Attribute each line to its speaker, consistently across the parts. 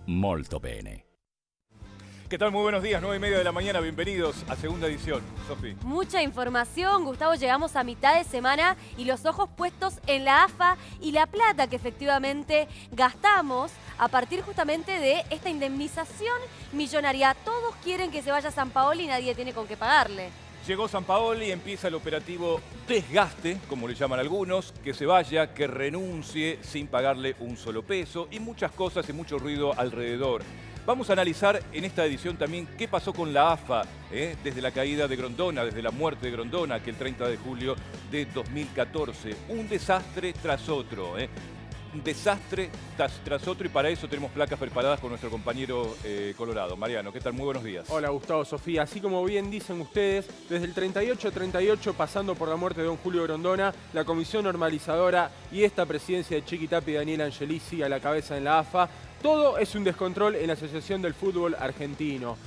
Speaker 1: molto bene.
Speaker 2: ¿Qué tal? Muy buenos días, 9:30 de la mañana, bienvenidos a segunda edición. Sofi.
Speaker 3: Mucha información, Gustavo, llegamos a mitad de semana y los ojos puestos en la AFA y la plata que efectivamente gastamos a partir justamente de esta indemnización millonaria. Todos quieren que se vaya Sampaoli y nadie tiene con qué pagarle.
Speaker 2: Llegó Sampaoli, empieza el operativo desgaste, como le llaman algunos, que se vaya, que renuncie sin pagarle un solo peso y muchas cosas y mucho ruido alrededor. Vamos a analizar en esta edición también qué pasó con la AFA desde la caída de Grondona, desde la muerte de Grondona, que el 30 de julio de 2014. Un desastre tras otro. Un desastre tras otro y para eso tenemos placas preparadas con nuestro compañero Colorado. Mariano, ¿qué tal? Muy buenos días.
Speaker 4: Hola Gustavo, Sofía. Así como bien dicen ustedes, desde el 38-38, pasando por la muerte de don Julio Grondona, la Comisión Normalizadora y esta presidencia de Chiqui Tapia y Daniel Angelici a la cabeza en la AFA, todo es un descontrol en la Asociación del Fútbol Argentino.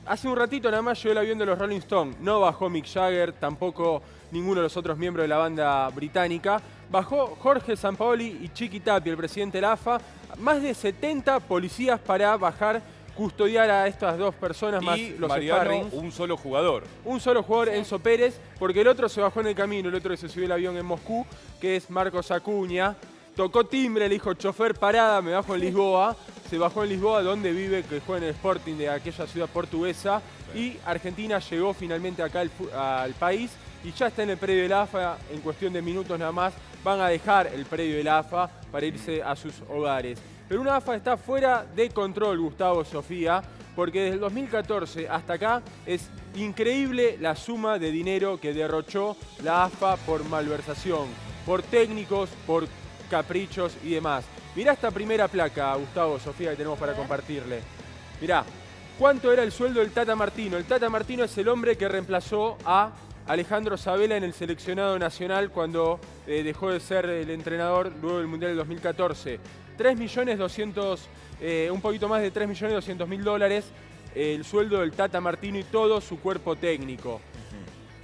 Speaker 4: Hace un ratito nada más llegó el avión de los Rolling Stones. No bajó Mick Jagger, tampoco ninguno de los otros miembros de la banda británica. Bajó Jorge Sampaoli y Chiqui Tapia, el presidente de la AFA. Más de 70 policías para bajar, custodiar a estas dos personas más los
Speaker 2: Mariano,
Speaker 4: sparrings.
Speaker 2: un solo jugador.
Speaker 4: Un solo jugador, Enzo Pérez, porque el otro se bajó en el camino, el otro que se subió el avión en Moscú, que es Marcos Acuña. Tocó timbre, le dijo, chofer, parada, me bajo en Lisboa. Se bajó en Lisboa, donde vive, que juega en el Sporting de aquella ciudad portuguesa. Y Argentina llegó finalmente acá al país y ya está en el predio de la AFA. En cuestión de minutos nada más van a dejar el predio de la AFA para irse a sus hogares. Pero una AFA está fuera de control, Gustavo, Sofía, porque desde el 2014 hasta acá es increíble la suma de dinero que derrochó la AFA por malversación, por técnicos, por caprichos y demás. Mirá esta primera placa, Gustavo, Sofía, que tenemos para compartirle. Mirá, ¿cuánto era el sueldo del Tata Martino? El Tata Martino es el hombre que reemplazó a Alejandro Sabella en el seleccionado nacional cuando dejó de ser el entrenador luego del Mundial del 2014. 3.200.000, un poquito más de 3.200.000 dólares el sueldo del Tata Martino y todo su cuerpo técnico.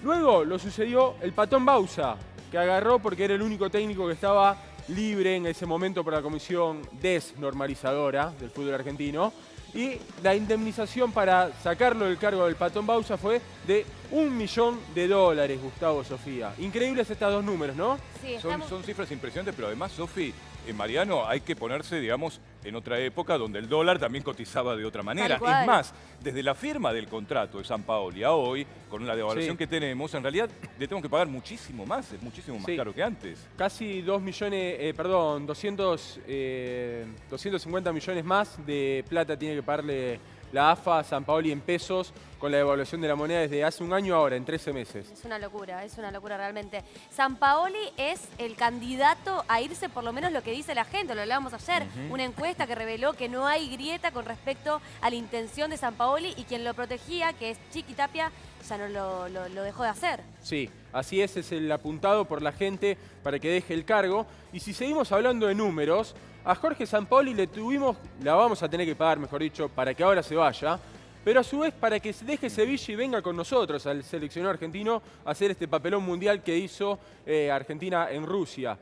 Speaker 4: Luego lo sucedió el Patón Bausa, que agarró porque era el único técnico que estaba libre en ese momento por la Comisión Desnormalizadora del fútbol argentino. Y la indemnización para sacarlo del cargo del Patón Bausa fue de $1 millón, Gustavo, Sofía. Increíbles estos dos números, ¿no?
Speaker 3: Sí,
Speaker 2: Son cifras impresionantes, pero además, Sofi, Mariano, hay que ponerse, digamos, en otra época donde el dólar también cotizaba de otra manera. Es más, desde la firma del contrato de Sampaoli a hoy, con la devaluación que tenemos, en realidad le tenemos que pagar muchísimo más, es muchísimo más caro que antes.
Speaker 4: Casi 250 millones más de plata tiene que pagarle la AFA a Sampaoli en pesos con la devaluación de la moneda desde hace un año ahora, en 13 meses.
Speaker 3: es una locura realmente. Sampaoli es el candidato a irse, por lo menos lo que dice la gente, lo hablábamos ayer, una encuesta que reveló que no hay grieta con respecto a la intención de Sampaoli y quien lo protegía, que es Chiqui Tapia, ya no lo dejó de hacer.
Speaker 4: Sí, así es el apuntado por la gente para que deje el cargo. Y si seguimos hablando de números, a Jorge Sampaoli la vamos a tener que pagar, mejor dicho, para que ahora se vaya, pero a su vez para que deje Sevilla y venga con nosotros al seleccionado argentino a hacer este papelón mundial que hizo Argentina en Rusia.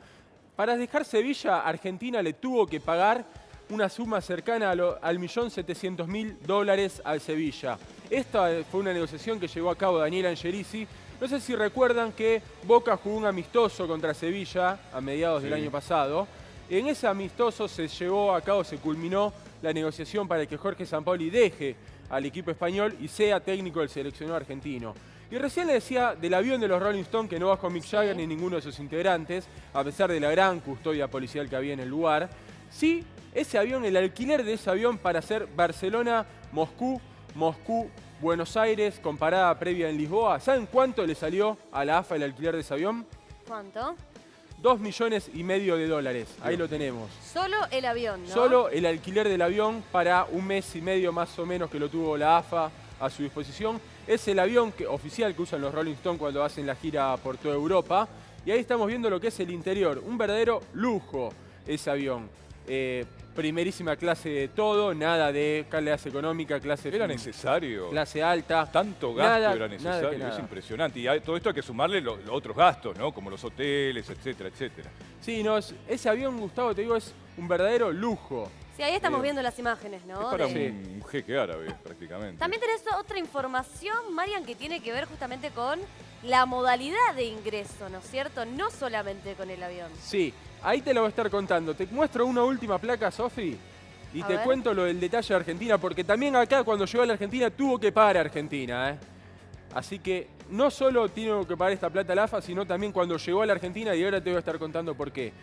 Speaker 4: Para dejar Sevilla, Argentina le tuvo que pagar una suma cercana al $1.700.000 dólares al Sevilla. Esta fue una negociación que llevó a cabo Daniel Angelici. No sé si recuerdan que Boca jugó un amistoso contra Sevilla a mediados del año pasado. En ese amistoso se llevó a cabo, se culminó la negociación para que Jorge Sampaoli deje al equipo español y sea técnico del seleccionado argentino. Y recién le decía del avión de los Rolling Stones que no bajó Mick Jagger ni ninguno de sus integrantes, a pesar de la gran custodia policial que había en el lugar. Sí, ese avión, el alquiler de ese avión para hacer Barcelona-Moscú, Moscú-Buenos Aires, con parada previa en Lisboa. ¿Saben cuánto le salió a la AFA el alquiler de ese avión?
Speaker 3: ¿Cuánto?
Speaker 4: $2,5 millones. Ahí lo tenemos.
Speaker 3: Solo el avión, ¿no?
Speaker 4: Solo el alquiler del avión para un mes y medio más o menos que lo tuvo la AFA a su disposición. Es el avión oficial que usan los Rolling Stones cuando hacen la gira por toda Europa. Y ahí estamos viendo lo que es el interior. Un verdadero lujo ese avión. Primerísima clase de todo, nada de clase económica, clase...
Speaker 2: ¿Era necesario?
Speaker 4: Clase alta.
Speaker 2: Tanto gasto era necesario, es impresionante. Y a todo esto hay que sumarle los otros gastos, ¿no? Como los hoteles, etcétera, etcétera.
Speaker 4: Sí, ese avión, Gustavo, te digo, es un verdadero lujo.
Speaker 3: Sí, ahí estamos viendo las imágenes,
Speaker 2: Es
Speaker 3: ¿no?
Speaker 2: para
Speaker 3: De-
Speaker 2: un jeque árabe, prácticamente.
Speaker 3: También tenés otra información, Marian, que tiene que ver justamente con la modalidad de ingreso, ¿no es cierto? No solamente con el avión.
Speaker 4: Sí, ahí te lo voy a estar contando. Te muestro una última placa, Sofi, y
Speaker 3: A
Speaker 4: te
Speaker 3: ver.
Speaker 4: cuento lo del detalle de Argentina, porque también acá cuando llegó a la Argentina tuvo que pagar Argentina, ¿eh? Así que no solo tiene que pagar esta plata la AFA, sino también cuando llegó a la Argentina, y ahora te voy a estar contando por qué.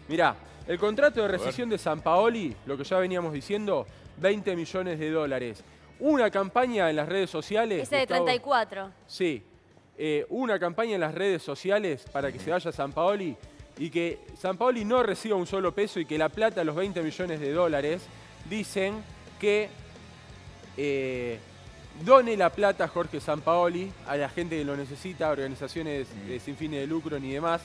Speaker 4: Mirá, el contrato de rescisión de Sampaoli, lo que ya veníamos diciendo, 20 millones de dólares. Una campaña en las redes sociales.
Speaker 3: Ese de
Speaker 4: Gustavo,
Speaker 3: 34.
Speaker 4: Sí, una campaña en las redes sociales para que se vaya Sampaoli y que Sampaoli no reciba un solo peso y que la plata, los 20 millones de dólares, dicen que done la plata Jorge Sampaoli a la gente que lo necesita, organizaciones sin fines de lucro ni demás,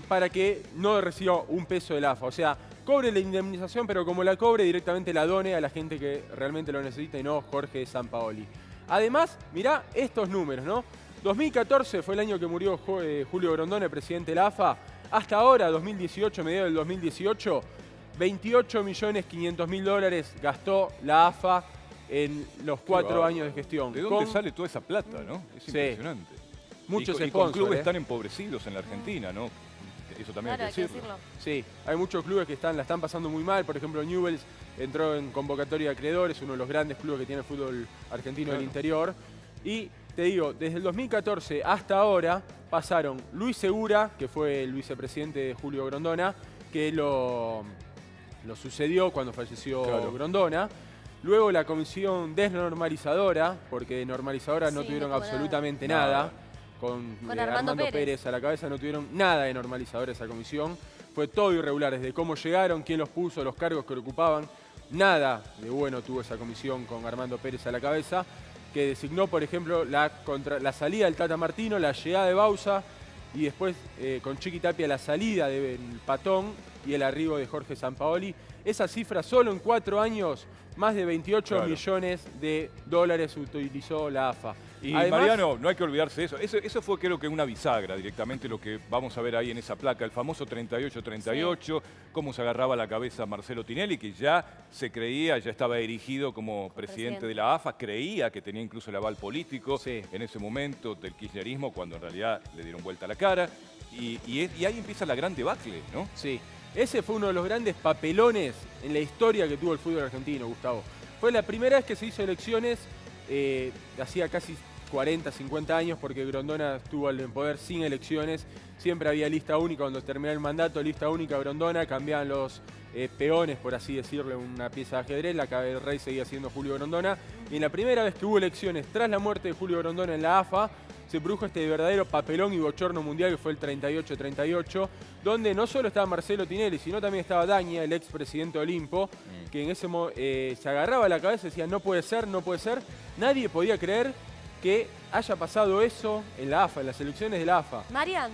Speaker 4: para que no reciba un peso del AFA. O sea, cobre la indemnización, pero como la cobre, directamente la done a la gente que realmente lo necesita y no Jorge Sampaoli. Además, mirá estos números, ¿no? 2014 fue el año que murió Julio Grondona, el presidente de la AFA. Hasta ahora, 2018, mediados del 2018, 28.500.000 dólares gastó la AFA en los 4
Speaker 2: bárbaro.
Speaker 4: años de gestión.
Speaker 2: ¿De dónde
Speaker 4: Con
Speaker 2: sale toda esa plata, no? Es
Speaker 4: Sí.
Speaker 2: impresionante.
Speaker 4: muchos
Speaker 2: y con
Speaker 4: sponsors,
Speaker 2: clubes tan empobrecidos en la Argentina, ¿no? Eso también
Speaker 3: Claro,
Speaker 2: hay que decirlo.
Speaker 4: Sí, hay muchos clubes que la están pasando muy mal. Por ejemplo, Newell's entró en convocatoria de acreedores, uno de los grandes clubes que tiene el fútbol argentino del
Speaker 2: Claro.
Speaker 4: interior. Y te digo, desde el 2014 hasta ahora pasaron Luis Segura, que fue el vicepresidente de Julio Grondona, que lo sucedió cuando falleció
Speaker 2: Claro.
Speaker 4: Grondona. Luego la comisión desnormalizadora, porque de normalizadora no
Speaker 3: Sí,
Speaker 4: tuvieron
Speaker 3: no tuvo
Speaker 4: absolutamente
Speaker 2: nada.
Speaker 4: nada. Con
Speaker 3: Armando
Speaker 4: Armando
Speaker 3: Pérez.
Speaker 4: Pérez a la cabeza no tuvieron nada de normalizador esa comisión. Fue todo irregular, desde cómo llegaron, quién los puso, los cargos que ocupaban. Nada de bueno tuvo esa comisión con Armando Pérez a la cabeza, que designó, por ejemplo, la salida del Tata Martino, la llegada de Bausa y después con Chiqui Tapia la salida del Patón y el arribo de Jorge Sampaoli. Esa cifra solo en 4 años, más de 28
Speaker 2: Claro.
Speaker 4: millones de dólares utilizó la AFA.
Speaker 2: Y
Speaker 4: Además,
Speaker 2: Mariano, no hay que olvidarse de eso. Eso fue creo que una bisagra directamente lo que vamos a ver ahí en esa placa, el famoso 38-38, cómo se agarraba la cabeza Marcelo Tinelli, que ya se creía, ya estaba erigido como presidente de la AFA, creía que tenía incluso el aval político
Speaker 4: Sí.
Speaker 2: en ese momento del kirchnerismo, cuando en realidad le dieron vuelta la cara. Y ahí empieza la gran debacle, ¿no?
Speaker 4: Sí, ese fue uno de los grandes papelones en la historia que tuvo el fútbol argentino, Gustavo. Fue la primera vez que se hizo elecciones, hacía casi 40, 50 años, porque Grondona estuvo al poder sin elecciones. Siempre había lista única, cuando terminaba el mandato, lista única Grondona, cambiaban los peones, por así decirlo, en una pieza de ajedrez, el rey seguía siendo Julio Grondona. Y en la primera vez que hubo elecciones tras la muerte de Julio Grondona en la AFA, se produjo este verdadero papelón y bochorno mundial que fue el 38-38, donde no solo estaba Marcelo Tinelli, sino también estaba Daña, el expresidente de Olimpo, que en ese se agarraba la cabeza y decía, no puede ser, no puede ser. Nadie podía creer que haya pasado eso en la AFA, en las elecciones de la AFA.
Speaker 3: Marian,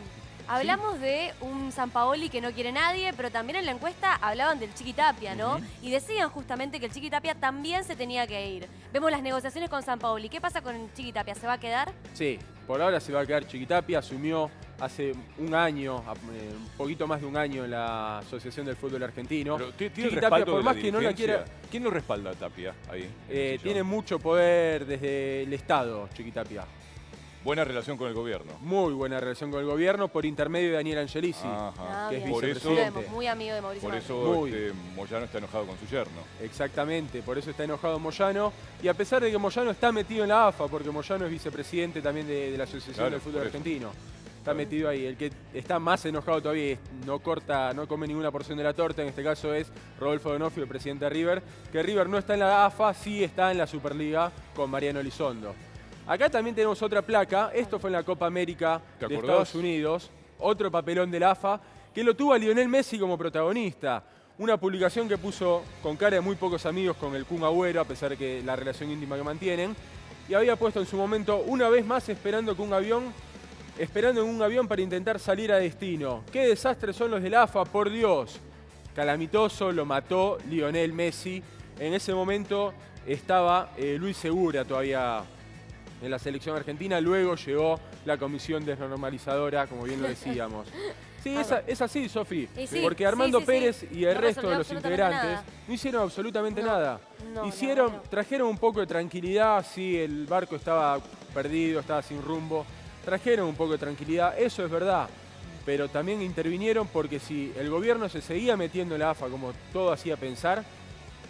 Speaker 3: hablamos de un Sampaoli que no quiere nadie, pero también en la encuesta hablaban del Chiqui Tapia, ¿no? Y decían justamente que el Chiqui Tapia también se tenía que ir. Vemos las negociaciones con Sampaoli. ¿Qué pasa con el Chiqui Tapia? ¿Se va a quedar?
Speaker 4: Sí, por ahora se va a quedar Chiqui Tapia, asumió hace un año, un poquito más de un año en la Asociación del Fútbol Argentino.
Speaker 2: Pero tiene
Speaker 4: Chiqui
Speaker 2: el
Speaker 4: Tapia,
Speaker 2: respaldo
Speaker 4: por
Speaker 2: de
Speaker 4: más que no la
Speaker 2: dirigencia.
Speaker 4: quiera,
Speaker 2: ¿Quién lo respalda a Tapia ahí? en el sillón?
Speaker 4: tiene mucho poder desde el Estado, Chiqui Tapia.
Speaker 2: Buena relación con el gobierno.
Speaker 4: Muy buena relación con el gobierno por intermedio de Daniel Angelici.
Speaker 2: Ajá.
Speaker 3: Ah,
Speaker 4: que es
Speaker 3: bien.
Speaker 2: Por eso-
Speaker 4: vicepresidente.
Speaker 3: Sabemos, muy amigo de Mauricio
Speaker 2: Por
Speaker 3: Macri.
Speaker 2: eso
Speaker 4: Muy.
Speaker 2: Moyano está enojado con su yerno.
Speaker 4: Exactamente, por eso está enojado Moyano. Y a pesar de que Moyano está metido en la AFA, porque Moyano es vicepresidente también de la Asociación
Speaker 2: Claro,
Speaker 4: del Fútbol
Speaker 2: por eso.
Speaker 4: Argentino. Está metido ahí. El que está más enojado todavía y no come ninguna porción de la torta, en este caso es Rodolfo Donofrio, el presidente de River, que River no está en la AFA, sí está en la Superliga con Mariano Elizondo. Acá también tenemos otra placa, esto fue en la Copa América
Speaker 2: ¿Te
Speaker 4: de
Speaker 2: acordás?
Speaker 4: Estados Unidos, otro papelón de la AFA, que lo tuvo a Lionel Messi como protagonista. Una publicación que puso con cara de muy pocos amigos con el Kun Agüero, a pesar de que la relación íntima que mantienen, y había puesto en su momento, una vez más esperando en un avión para intentar salir a destino. ¡Qué desastres son los del AFA, por Dios! Calamitoso, lo mató Lionel Messi. En ese momento estaba Luis Segura todavía en la selección argentina, luego llegó la comisión desnormalizadora, como bien lo decíamos. Sí, es así, Sofi.
Speaker 3: Sí,
Speaker 4: porque Armando
Speaker 3: sí.
Speaker 4: Pérez y el
Speaker 3: No
Speaker 4: resto de
Speaker 3: resolvió
Speaker 4: los
Speaker 3: absolutamente
Speaker 4: integrantes
Speaker 3: nada.
Speaker 4: no hicieron absolutamente
Speaker 3: No,
Speaker 4: nada.
Speaker 3: no.
Speaker 4: Trajeron un poco de tranquilidad, sí, el barco estaba perdido, estaba sin rumbo. Trajeron un poco de tranquilidad, eso es verdad. Pero también intervinieron porque si el gobierno se seguía metiendo en la AFA como todo hacía pensar,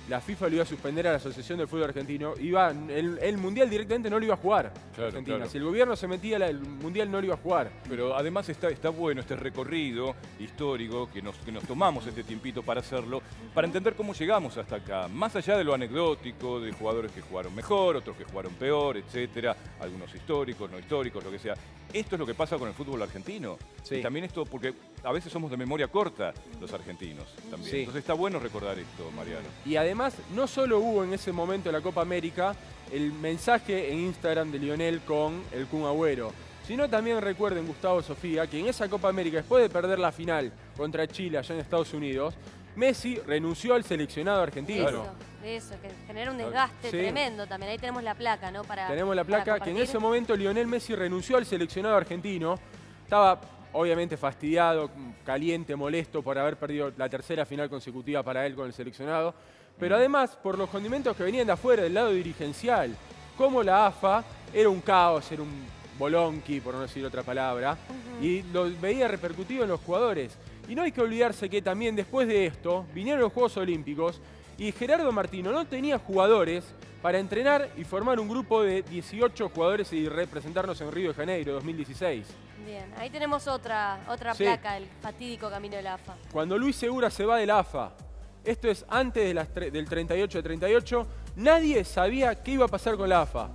Speaker 4: la FIFA lo iba a suspender a la Asociación del Fútbol Argentino. El Mundial directamente no lo iba a jugar Argentina.
Speaker 2: Claro.
Speaker 4: Si el gobierno se metía, el Mundial no lo iba a jugar.
Speaker 2: Pero además está bueno este recorrido histórico que nos tomamos este tiempito para hacerlo, para entender cómo llegamos hasta acá. Más allá de lo anecdótico, de jugadores que jugaron mejor, otros que jugaron peor, etcétera, algunos históricos, no históricos, lo que sea. Esto es lo que pasa con el fútbol argentino.
Speaker 4: Sí.
Speaker 2: Y también esto, porque a veces somos de memoria corta los argentinos también.
Speaker 4: Sí.
Speaker 2: Entonces está bueno recordar esto, Mariano.
Speaker 4: Y además, no solo hubo en ese momento de la Copa América el mensaje en Instagram de Lionel con el Kun Agüero, sino también recuerden, Gustavo, Sofía, que en esa Copa América, después de perder la final contra Chile allá en Estados Unidos, Messi renunció al seleccionado argentino.
Speaker 3: Eso, que genera un desgaste tremendo también. Ahí tenemos la placa, ¿no?
Speaker 4: Tenemos la placa que en ese momento Lionel Messi renunció al seleccionado argentino. Estaba obviamente fastidiado, caliente, molesto por haber perdido la tercera final consecutiva para él con el seleccionado. Pero además, por los condimentos que venían de afuera, del lado dirigencial, como la AFA era un caos, era un bolonqui, por no decir otra palabra, y lo veía repercutido en los jugadores. Y no hay que olvidarse que también después de esto vinieron los Juegos Olímpicos y Gerardo Martino no tenía jugadores para entrenar y formar un grupo de 18 jugadores y representarnos en Río de Janeiro 2016.
Speaker 3: Bien, ahí tenemos otra placa, el fatídico camino de la AFA.
Speaker 4: Cuando Luis Segura se va de la AFA, esto es antes de del 38-38, nadie sabía qué iba a pasar con la AFA.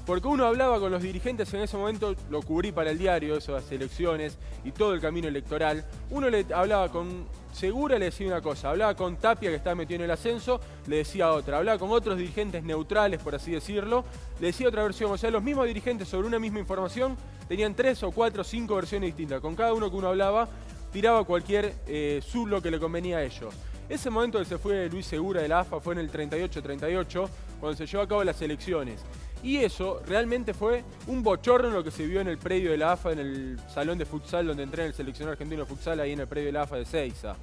Speaker 4: Porque uno hablaba con los dirigentes en ese momento, lo cubrí para el diario, esas elecciones y todo el camino electoral. Uno le hablaba con Segura, le decía una cosa, hablaba con Tapia, que estaba metido en el ascenso, le decía otra, hablaba con otros dirigentes neutrales, por así decirlo, le decía otra versión. O sea, los mismos dirigentes sobre una misma información tenían 3 o 4 o 5 versiones distintas. Con cada uno que uno hablaba, tiraba cualquier zulo que le convenía a ellos. Ese momento que se fue Luis Segura de la AFA fue en el 38-38, cuando se llevó a cabo las elecciones. Y eso realmente fue un bochorno lo que se vio en el predio de la AFA, en el salón de futsal donde entrena el seleccionado argentino de futsal, ahí en el predio de la AFA de Seiza.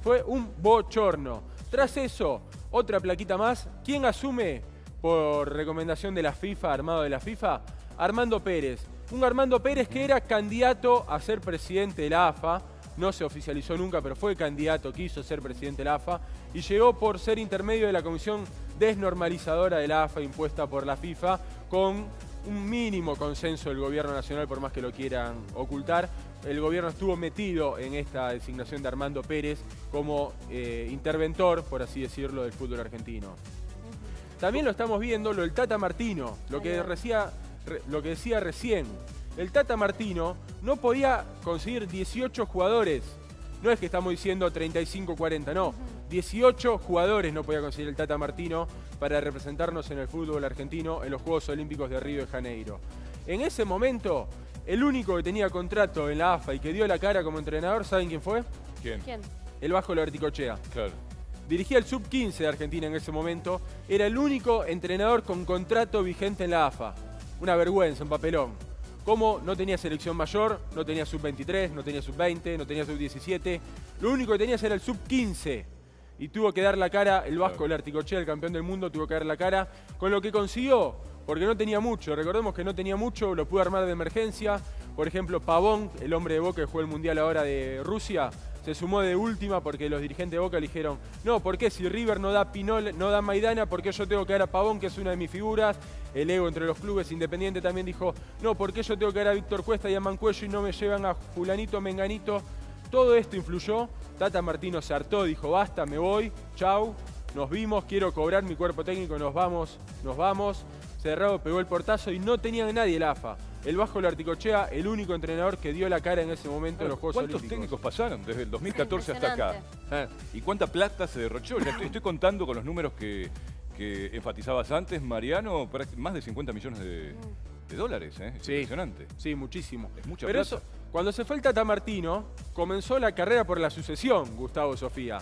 Speaker 4: Fue un bochorno. Tras eso, otra plaquita más. ¿Quién asume por recomendación de la FIFA, armado de la FIFA? Armando Pérez. Un Armando Pérez que era candidato a ser presidente de la AFA. No se oficializó nunca, pero fue candidato, quiso ser presidente de la AFA y llegó por ser intermedio de la comisión desnormalizadora de la AFA impuesta por la FIFA con un mínimo consenso del gobierno nacional, por más que lo quieran ocultar. El gobierno estuvo metido en esta designación de Armando Pérez como interventor, por así decirlo, del fútbol argentino. También lo estamos viendo, lo del Tata Martino, lo que decía recién. El Tata Martino no podía conseguir 18 jugadores. No es que estamos diciendo 35-40, no. 18 jugadores no podía conseguir el Tata Martino para representarnos en el fútbol argentino en los Juegos Olímpicos de Río de Janeiro. En ese momento, el único que tenía contrato en la AFA y que dio la cara como entrenador, ¿saben quién fue?
Speaker 2: ¿Quién?
Speaker 4: El Vasco Larticochea.
Speaker 2: Claro.
Speaker 4: Dirigía el Sub-15 de Argentina en ese momento. Era el único entrenador con contrato vigente en la AFA. Una vergüenza, un papelón. Como no tenía selección mayor, no tenía Sub-23, no tenía Sub-20, no tenía Sub-17. Lo único que tenías era el Sub-15. Y tuvo que dar la cara, el Vasco Larticochea, el campeón del mundo, tuvo que dar la cara con lo que consiguió, porque no tenía mucho. Recordemos que no tenía mucho, lo pudo armar de emergencia. Por ejemplo, Pavón, el hombre de Boca que jugó el Mundial ahora de Rusia, se sumó de última porque los dirigentes de Boca le dijeron: no, ¿por qué si River no da Pinol, no da Maidana, por qué yo tengo que dar a Pavón, que es una de mis figuras? El ego entre los clubes. Independiente también dijo: no, ¿por qué yo tengo que dar a Víctor Cuesta y a Mancuello y no me llevan a fulanito, menganito? Todo esto influyó. Tata Martino se hartó, dijo: basta, me voy, chau, nos vimos, quiero cobrar mi cuerpo técnico, nos vamos. Cerrado pegó el portazo y no tenía nadie el AFA. El Vasco Larticochea, el único entrenador que dio la cara en ese momento en los Juegos Olímpicos.
Speaker 2: ¿Cuántos técnicos pasaron desde el 2014 hasta acá? ¿Y cuánta plata se derrochó? Ya estoy contando con los números que enfatizabas antes, Mariano, más de 50 millones de dólares, ¿eh? Es impresionante.
Speaker 4: Sí, muchísimo.
Speaker 2: Es mucha
Speaker 4: Pero
Speaker 2: plata.
Speaker 4: eso, cuando se fue el Tata Martino, comenzó la carrera por la sucesión, Gustavo, Sofía.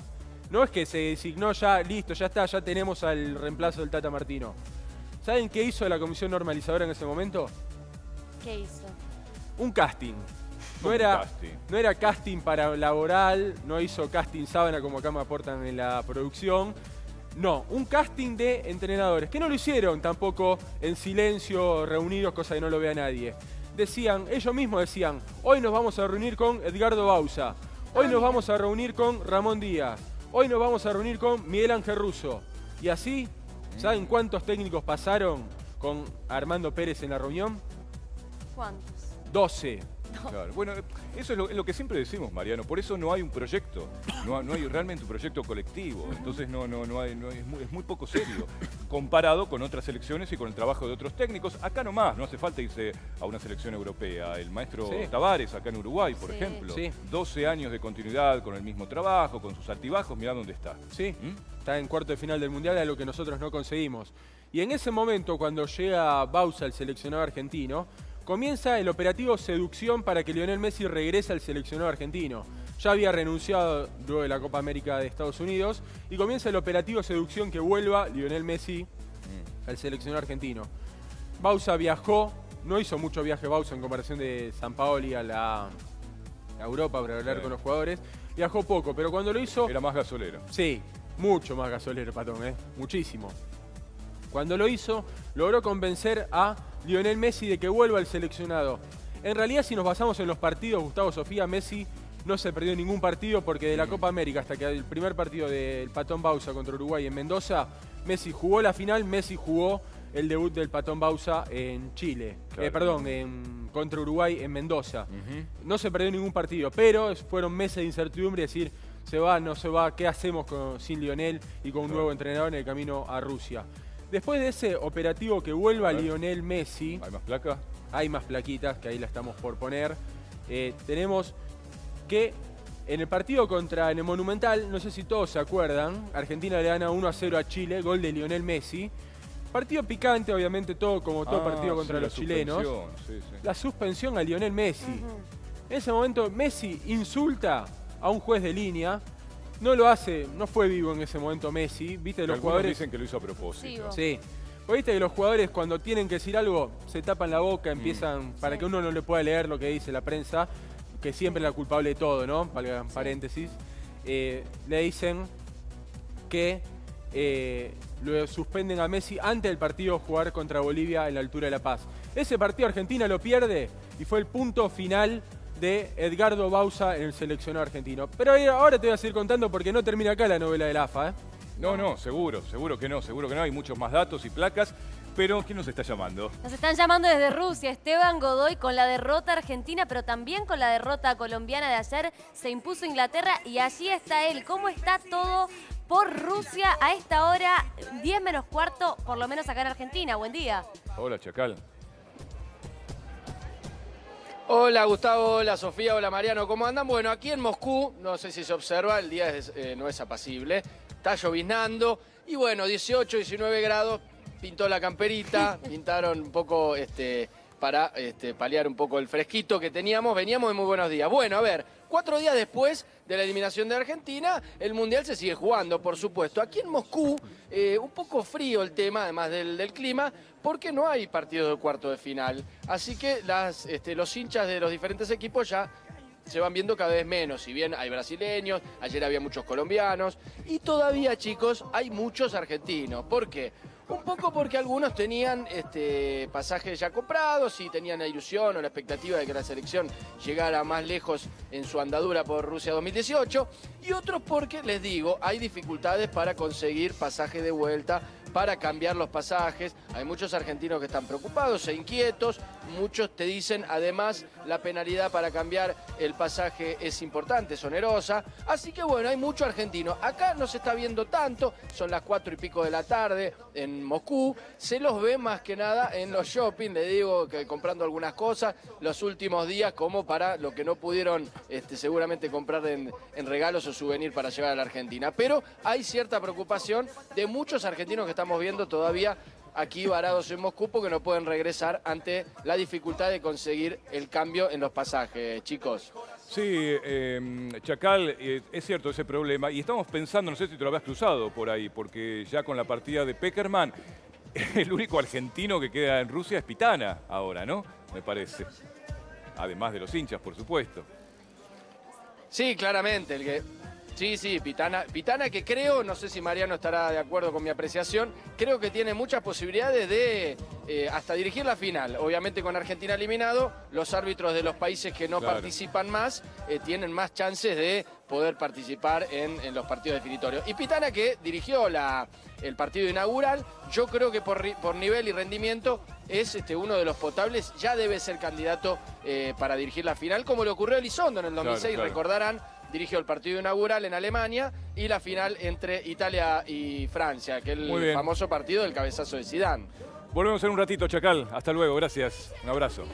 Speaker 4: No es que se designó ya, listo, ya está, ya tenemos al reemplazo del Tata Martino. ¿Saben qué hizo la comisión normalizadora en ese momento?
Speaker 3: ¿Qué hizo?
Speaker 4: Un casting. No era casting para laboral, no hizo casting sábana como acá me aportan en la producción. No, un casting de entrenadores, que no lo hicieron tampoco en silencio, reunidos, cosa que no lo vea nadie. Ellos mismos decían, hoy nos vamos a reunir con Edgardo Bauza, hoy nos vamos a reunir con Ramón Díaz, hoy nos vamos a reunir con Miguel Ángel Russo. Y así, ¿saben cuántos técnicos pasaron con Armando Pérez en la reunión?
Speaker 3: ¿Cuántos?
Speaker 4: 12.
Speaker 2: Claro. Bueno, eso es lo que siempre decimos, Mariano. Por eso no hay un proyecto. No hay realmente un proyecto colectivo. Entonces es muy poco serio comparado con otras selecciones y con el trabajo de otros técnicos. Acá nomás, no hace falta irse a una selección europea. El maestro Tavares, acá en Uruguay, por ejemplo. 12 años de continuidad con el mismo trabajo, con sus altibajos. Mirá dónde está.
Speaker 4: Sí, está en cuarto de final del Mundial, algo que nosotros no conseguimos. Y en ese momento, cuando llega Bauza, el seleccionado argentino, comienza el operativo seducción para que Lionel Messi regrese al seleccionado argentino. Ya había renunciado luego de la Copa América de Estados Unidos y comienza el operativo seducción que vuelva Lionel Messi al seleccionado argentino. Bauza viajó, no hizo mucho viaje Bauza en comparación de Sampaoli a Europa para hablar con los jugadores. Viajó poco, pero cuando lo hizo...
Speaker 2: Era más gasolero.
Speaker 4: Sí, mucho más gasolero, Patón, muchísimo. Cuando lo hizo, logró convencer a Lionel Messi de que vuelva al seleccionado. En realidad, si nos basamos en los partidos, Gustavo Sofía, Messi no se perdió ningún partido porque de la Copa América hasta que el primer partido del Patón Bauza contra Uruguay en Mendoza, Messi jugó la final, Messi jugó el debut del Patón Bauza en Chile. Claro. Contra Uruguay en Mendoza. No se perdió ningún partido, pero fueron meses de incertidumbre, decir, se va, no se va, ¿qué hacemos sin Lionel y con un nuevo entrenador en el camino a Rusia? Después de ese operativo que vuelva Lionel Messi...
Speaker 2: ¿Hay más placa?
Speaker 4: Hay más plaquitas, que ahí la estamos por poner. Tenemos que en el partido en el Monumental, no sé si todos se acuerdan, Argentina le gana 1-0 a Chile, gol de Lionel Messi. Partido picante, obviamente, como todo partido contra los chilenos. La suspensión a Lionel Messi. En ese momento, Messi insulta a un juez de línea. No lo hace, no fue vivo en ese momento Messi. ¿Viste? Los jugadores
Speaker 2: dicen que lo hizo a propósito.
Speaker 4: Sí. Pues viste que los jugadores cuando tienen que decir algo, se tapan la boca, empiezan, para que uno no le pueda leer lo que dice la prensa, que siempre es la culpable de todo, ¿no? Valga paréntesis. Le dicen que lo suspenden a Messi antes del partido jugar contra Bolivia en la altura de La Paz. Ese partido Argentina lo pierde y fue el punto final de Edgardo Bauza en el seleccionado argentino. Pero ahora te voy a seguir contando porque no termina acá la novela del AFA, ¿eh?
Speaker 2: No, seguro que no. Hay muchos más datos y placas. Pero, ¿quién nos está llamando?
Speaker 3: Nos están llamando desde Rusia. Esteban Godoy con la derrota argentina, pero también con la derrota colombiana de ayer. Se impuso Inglaterra y allí está él. ¿Cómo está todo por Rusia a esta hora? 10 menos cuarto, por lo menos acá en Argentina. Buen día.
Speaker 2: Hola, Chacal.
Speaker 1: Hola Gustavo, hola Sofía, hola Mariano, ¿cómo andan? Bueno, aquí en Moscú, no sé si se observa, el día no es apacible, está lloviznando y bueno, 18, 19 grados, pintó la camperita, pintaron un poco para paliar un poco el fresquito que teníamos, veníamos de muy buenos días. Bueno, a ver, 4 días después de la eliminación de Argentina, el Mundial se sigue jugando, por supuesto. Aquí en Moscú, un poco frío el tema, además del clima, porque no hay partidos de cuarto de final. Así que los hinchas de los diferentes equipos ya se van viendo cada vez menos. Si bien hay brasileños, ayer había muchos colombianos, y todavía, chicos, hay muchos argentinos. ¿Por qué? Un poco porque algunos tenían pasajes ya comprados y tenían la ilusión o la expectativa de que la selección llegara más lejos en su andadura por Rusia 2018. Y otros porque, les digo, hay dificultades para conseguir pasaje de vuelta, para cambiar los pasajes. Hay muchos argentinos que están preocupados e inquietos. Muchos te dicen, además, la penalidad para cambiar el pasaje es importante, es onerosa. Así que bueno, hay mucho argentino. Acá no se está viendo tanto, son las 4 y pico de la tarde en Moscú. Se los ve más que nada en los shopping, le digo, que comprando algunas cosas los últimos días, como para lo que no pudieron seguramente comprar en regalos o souvenir para llevar a la Argentina. Pero hay cierta preocupación de muchos argentinos que estamos viendo todavía aquí varados en Moscú porque no pueden regresar ante la dificultad de conseguir el cambio en los pasajes, chicos.
Speaker 2: Sí, Chacal, es cierto ese problema y estamos pensando, no sé si te lo habías cruzado por ahí, porque ya con la partida de Pekerman, el único argentino que queda en Rusia es Pitana ahora, ¿no? Me parece. además de los hinchas, por supuesto.
Speaker 1: Sí, claramente, Sí, Pitana que creo, no sé si Mariano estará de acuerdo con mi apreciación, creo que tiene muchas posibilidades de hasta dirigir la final. Obviamente con Argentina eliminado, los árbitros de los países que no participan más tienen más chances de poder participar en los partidos definitorios. Y Pitana que dirigió el partido inaugural, yo creo que por nivel y rendimiento es uno de los potables, ya debe ser candidato para dirigir la final, como le ocurrió a Elizondo en el 2006, recordarán. Dirigió el partido inaugural en Alemania y la final entre Italia y Francia, aquel famoso partido del cabezazo de Zidane.
Speaker 2: Volvemos en un ratito, Chacal. Hasta luego, gracias. Un abrazo.